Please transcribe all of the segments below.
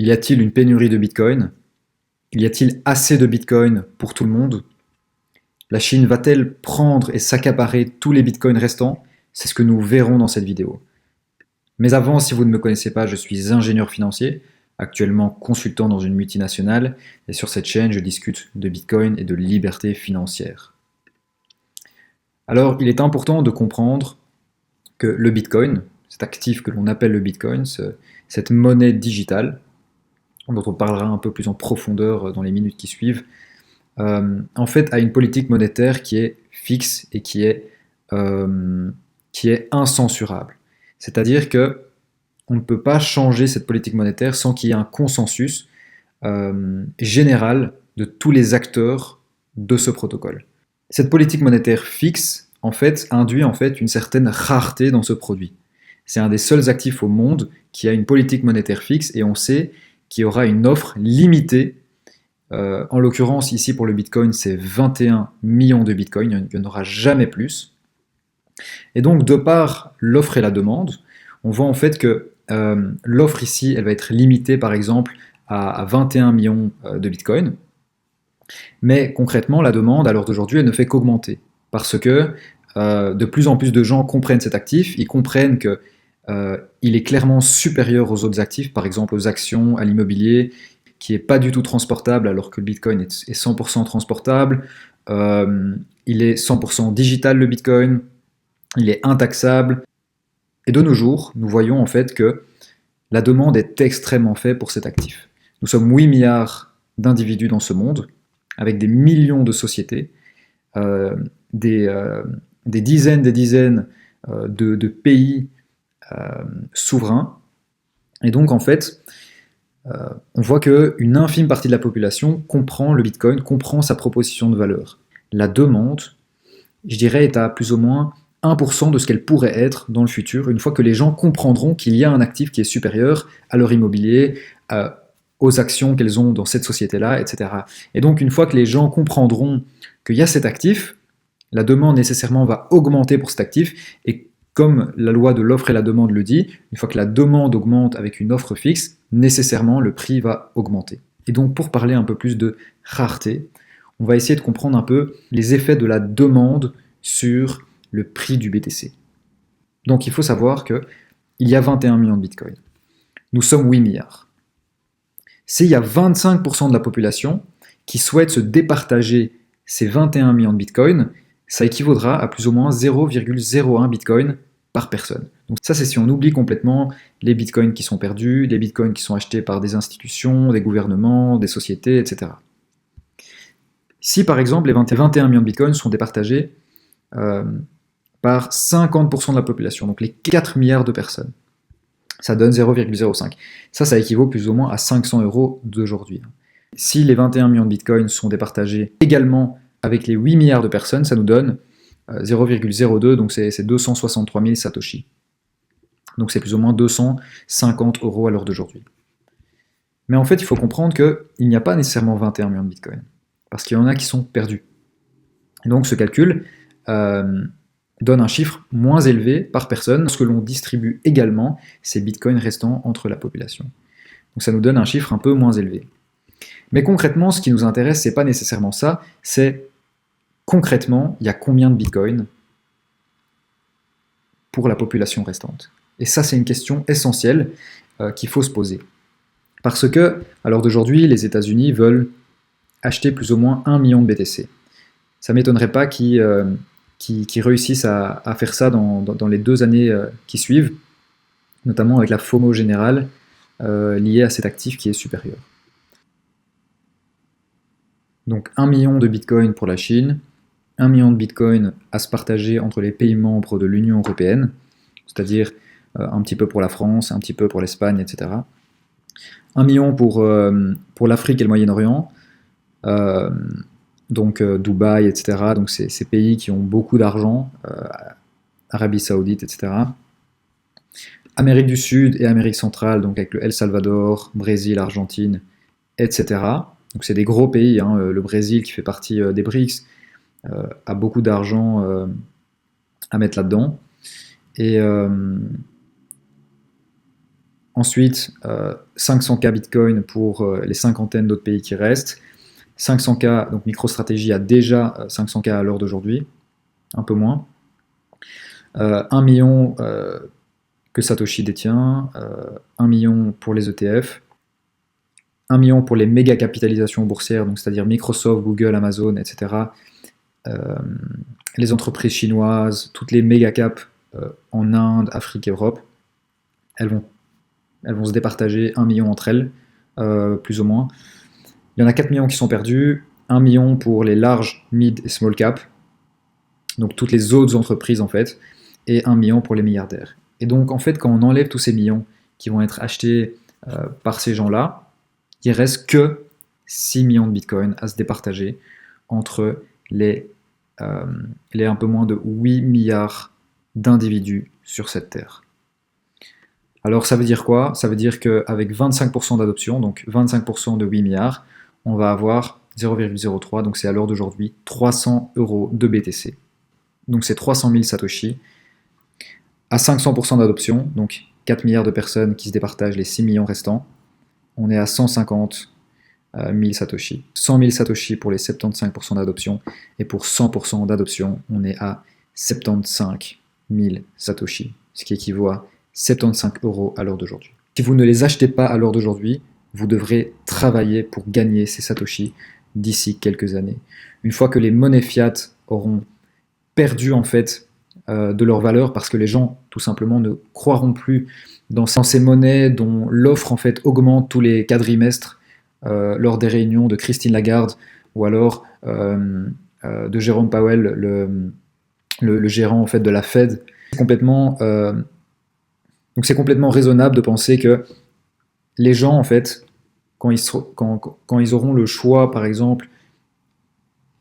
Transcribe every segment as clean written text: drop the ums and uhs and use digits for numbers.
Y a-t-il une pénurie de Bitcoin? Y a-t-il assez de Bitcoin pour tout le monde? La Chine va-t-elle prendre et s'accaparer tous les Bitcoins restants? C'est ce que nous verrons dans cette vidéo. Mais avant, si vous ne me connaissez pas, je suis ingénieur financier, actuellement consultant dans une multinationale, et sur cette chaîne, je discute de Bitcoin et de liberté financière. Alors, il est important de comprendre que le Bitcoin, cet actif que l'on appelle le Bitcoin, cette monnaie digitale, dont on parlera un peu plus en profondeur dans les minutes qui suivent, en fait a une politique monétaire qui est fixe et qui est incensurable. C'est-à-dire que on ne peut pas changer cette politique monétaire sans qu'il y ait un consensus général de tous les acteurs de ce protocole. Cette politique monétaire fixe, en fait, induit en fait une certaine rareté dans ce produit. C'est un des seuls actifs au monde qui a une politique monétaire fixe et on sait qu'il y aura une offre limitée. En l'occurrence, ici pour le Bitcoin, c'est 21 millions de Bitcoin, il n'y en aura jamais plus. Et donc, de par l'offre et la demande, on voit en fait que l'offre ici, elle va être limitée par exemple à 21 millions de Bitcoin. Mais concrètement, la demande, à l'heure d'aujourd'hui, elle ne fait qu'augmenter. Parce que de plus en plus de gens comprennent cet actif, ils comprennent qu'il est clairement supérieur aux autres actifs, par exemple aux actions, à l'immobilier, qui n'est pas du tout transportable, alors que le Bitcoin est 100% transportable. Il est 100% digital, le Bitcoin. Il est intaxable. Et de nos jours, nous voyons en fait que la demande est extrêmement faible pour cet actif. Nous sommes 8 milliards d'individus dans ce monde, avec des millions de sociétés, des dizaines de pays souverains. Et donc en fait, on voit qu'une infime partie de la population comprend le Bitcoin, comprend sa proposition de valeur. La demande, je dirais, est à plus ou moins 1% de ce qu'elle pourrait être dans le futur, une fois que les gens comprendront qu'il y a un actif qui est supérieur à leur immobilier, aux actions qu'elles ont dans cette société-là, etc. Et donc, une fois que les gens comprendront qu'il y a cet actif, la demande nécessairement va augmenter pour cet actif, et comme la loi de l'offre et la demande le dit, une fois que la demande augmente avec une offre fixe, nécessairement le prix va augmenter. Et donc, pour parler un peu plus de rareté, on va essayer de comprendre un peu les effets de la demande sur le prix du BTC. Donc il faut savoir qu'il y a 21 millions de Bitcoin. Nous sommes 8 milliards. S'il y a 25% de la population qui souhaite se départager ces 21 millions de Bitcoin, ça équivaudra à plus ou moins 0,01 Bitcoin par personne. Donc ça, c'est si on oublie complètement les Bitcoins qui sont perdus, les Bitcoins qui sont achetés par des institutions, des gouvernements, des sociétés, etc. Si par exemple les 21 millions de Bitcoins sont départagés par 50% de la population, donc les 4 milliards de personnes, ça donne 0,05. Ça équivaut plus ou moins à 500 € d'aujourd'hui. Si les 21 millions de Bitcoins sont départagés également avec les 8 milliards de personnes, ça nous donne 0,02, donc c'est 263 000 Satoshi. Donc c'est plus ou moins 250 € à l'heure d'aujourd'hui. Mais en fait, il faut comprendre qu'il n'y a pas nécessairement 21 millions de Bitcoin, parce qu'il y en a qui sont perdus. Et donc ce calcul donne un chiffre moins élevé par personne, parce que l'on distribue également ces bitcoins restants entre la population. Donc ça nous donne un chiffre un peu moins élevé. Mais concrètement, ce qui nous intéresse, c'est pas nécessairement ça, c'est concrètement, il y a combien de bitcoins pour la population restante. Et ça, c'est une question essentielle qu'il faut se poser. Parce que, à l'heure d'aujourd'hui, les États-Unis veulent acheter plus ou moins 1 million de BTC. Ça ne m'étonnerait pas qu'ils réussissent à faire ça dans les 2 années qui suivent, notamment avec la FOMO générale liée à cet actif qui est supérieur. Donc 1 million de bitcoins pour la Chine, 1 million de bitcoins à se partager entre les pays membres de l'Union européenne, c'est-à-dire un petit peu pour la France, un petit peu pour l'Espagne, etc. 1 million pour l'Afrique et le Moyen-Orient, donc Dubaï, etc. Donc ces pays qui ont beaucoup d'argent, Arabie Saoudite, etc. Amérique du Sud et Amérique centrale, donc avec le El Salvador, Brésil, Argentine, etc. Donc c'est des gros pays, hein. Le Brésil qui fait partie des BRICS a beaucoup d'argent en Ensuite, 500K Bitcoin pour les cinquantaines d'autres pays qui restent. 500K, donc MicroStrategy a déjà 500K à l'heure d'aujourd'hui, un peu moins. 1 million que Satoshi détient, 1 million pour les ETF, 1 million pour les méga capitalisations boursières, donc c'est-à-dire Microsoft, Google, Amazon, etc. Les entreprises chinoises, toutes les méga caps en Inde, Afrique et Europe, elles vont se départager 1 million entre elles, plus ou moins. Il y en a 4 millions qui sont perdus, 1 million pour les larges, mid et small cap, donc toutes les autres entreprises en fait, et 1 million pour les milliardaires. Et donc en fait, quand on enlève tous ces millions qui vont être achetés par ces gens-là, il reste que 6 millions de bitcoins à se départager entre les un peu moins de 8 milliards d'individus sur cette terre. Alors ça veut dire quoi? Ça veut dire qu'avec 25% d'adoption, donc 25% de 8 milliards, on va avoir 0,03, donc c'est à l'heure d'aujourd'hui 300 € de BTC. Donc c'est 300 000 Satoshi. À 500% d'adoption, donc 4 milliards de personnes qui se départagent les 6 millions restants, on est à 150 000 Satoshi. 100 000 Satoshi pour les 75% d'adoption, et pour 100% d'adoption, on est à 75 000 Satoshi, ce qui équivaut à 75 € à l'heure d'aujourd'hui. Si vous ne les achetez pas à l'heure d'aujourd'hui, vous devrez travailler pour gagner ces Satoshi d'ici quelques années. Une fois que les monnaies fiat auront perdu en fait de leur valeur, parce que les gens tout simplement ne croiront plus dans ces monnaies dont l'offre en fait augmente tous les quadrimestres lors des réunions de Christine Lagarde ou alors de Jérôme Powell, le gérant en fait de la Fed. Donc c'est complètement raisonnable de penser que les gens en fait, quand ils auront le choix par exemple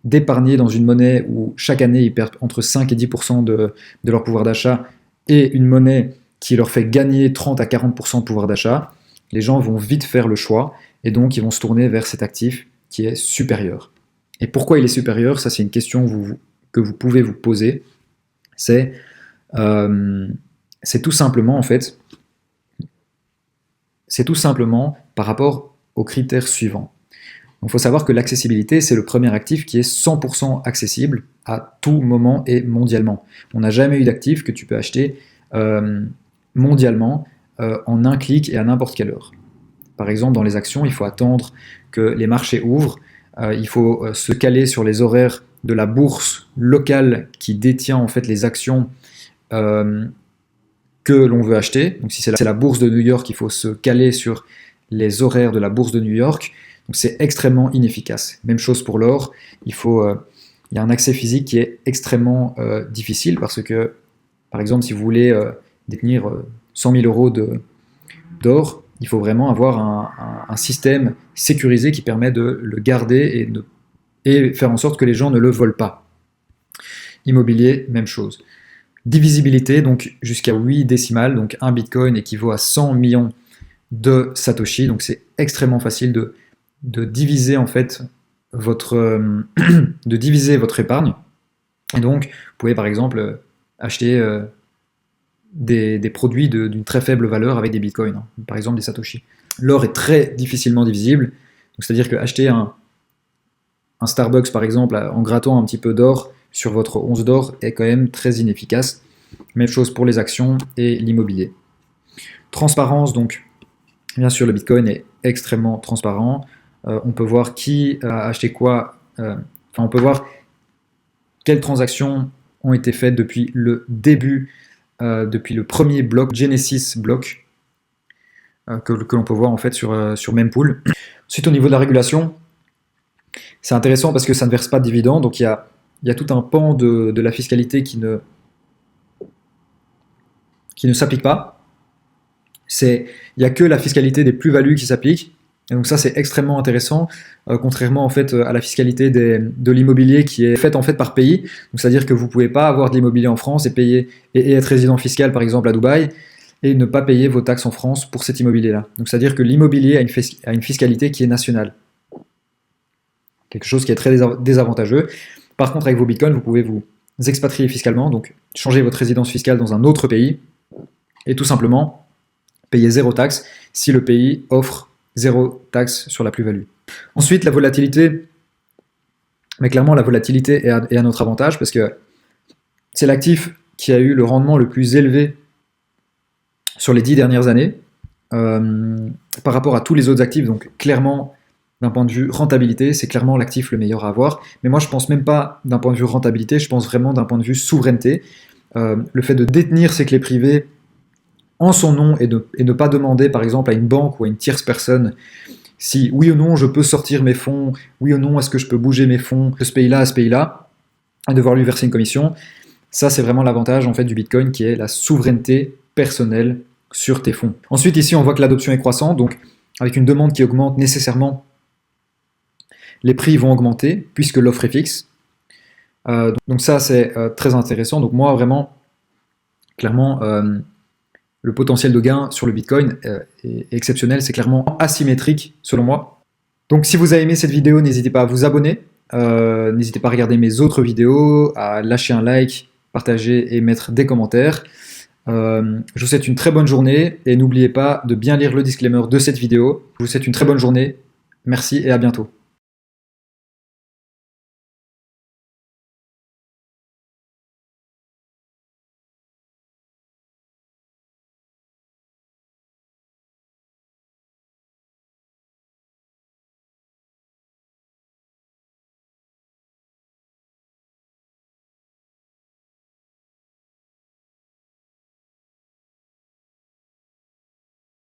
d'épargner dans une monnaie où chaque année ils perdent entre 5 et 10% de leur pouvoir d'achat, et une monnaie qui leur fait gagner 30 à 40% de pouvoir d'achat, les gens vont vite faire le choix, et donc ils vont se tourner vers cet actif qui est supérieur. Et pourquoi il est supérieur? Ça c'est une question que vous pouvez vous poser. C'est tout simplement en fait, c'est tout simplement par rapport aux critères suivants. Il faut savoir que l'accessibilité, c'est le premier actif qui est 100% accessible à tout moment et mondialement. On n'a jamais eu d'actif que tu peux acheter mondialement en un clic et à n'importe quelle heure. Par exemple, dans les actions, il faut attendre que les marchés ouvrent, il faut se caler sur les horaires de la bourse locale qui détient en fait les actions que l'on veut acheter. Donc si c'est la bourse de New York, il faut se caler sur les horaires de la bourse de New York. Donc c'est extrêmement inefficace. Même chose pour l'or, il y a un accès physique qui est extrêmement difficile, parce que, par exemple, si vous voulez détenir 100 000 € d'or, il faut vraiment avoir un système sécurisé qui permet de le garder et faire en sorte que les gens ne le volent pas. Immobilier, même chose. Divisibilité, donc jusqu'à 8 décimales, donc un bitcoin équivaut à 100 millions de Satoshi, donc c'est extrêmement facile de diviser en fait de diviser votre épargne. Et donc vous pouvez par exemple acheter des produits d'une très faible valeur avec des bitcoins, par exemple des Satoshi. L'or est très difficilement divisible, c'est-à-dire que acheter un Starbucks par exemple en grattant un petit peu d'or sur votre once d'or est quand même très inefficace. Même chose pour les actions et l'immobilier. Transparence, donc bien sûr le bitcoin est extrêmement transparent. On peut voir qui a acheté quoi, on peut voir quelles transactions ont été faites depuis le début, depuis le premier bloc, Genesis block, que l'on peut voir en fait sur Mempool. Ensuite, au niveau de la régulation, c'est intéressant parce que ça ne verse pas de dividendes, donc il y a tout un pan de la fiscalité qui ne s'applique pas. Il n'y a que la fiscalité des plus-values qui s'applique. Et donc ça c'est extrêmement intéressant, contrairement en fait à la fiscalité de l'immobilier qui est faite en fait par pays. Donc c'est-à-dire que vous ne pouvez pas avoir de l'immobilier en France et être résident fiscal par exemple à Dubaï et ne pas payer vos taxes en France pour cet immobilier-là. Donc c'est-à-dire que l'immobilier a une fiscalité qui est nationale. Quelque chose qui est très désavantageux. Par contre avec vos bitcoins, vous pouvez vous expatrier fiscalement, donc changer votre résidence fiscale dans un autre pays et tout simplement payer zéro taxe si le pays offre zéro taxe sur la plus-value. Ensuite, la volatilité. Mais clairement, la volatilité est à notre avantage parce que c'est l'actif qui a eu le rendement le plus élevé sur les 10 dernières années par rapport à tous les autres actifs. Donc clairement, d'un point de vue rentabilité, c'est clairement l'actif le meilleur à avoir. Mais moi, je pense même pas d'un point de vue rentabilité, je pense vraiment d'un point de vue souveraineté. Le fait de détenir ses clés privées en son nom et ne pas demander, par exemple, à une banque ou à une tierce personne si oui ou non je peux sortir mes fonds, oui ou non est-ce que je peux bouger mes fonds de ce pays-là à ce pays-là, et devoir lui verser une commission. Ça, c'est vraiment l'avantage en fait du Bitcoin qui est la souveraineté personnelle sur tes fonds. Ensuite, ici, on voit que l'adoption est croissante, donc avec une demande qui augmente nécessairement, les prix vont augmenter puisque l'offre est fixe. Donc ça, c'est très intéressant. Donc moi, vraiment, clairement, le potentiel de gain sur le Bitcoin est exceptionnel. C'est clairement asymétrique, selon moi. Donc si vous avez aimé cette vidéo, n'hésitez pas à vous abonner. N'hésitez pas à regarder mes autres vidéos, à lâcher un like, partager et mettre des commentaires. Je vous souhaite une très bonne journée et n'oubliez pas de bien lire le disclaimer de cette vidéo. Je vous souhaite une très bonne journée. Merci et à bientôt.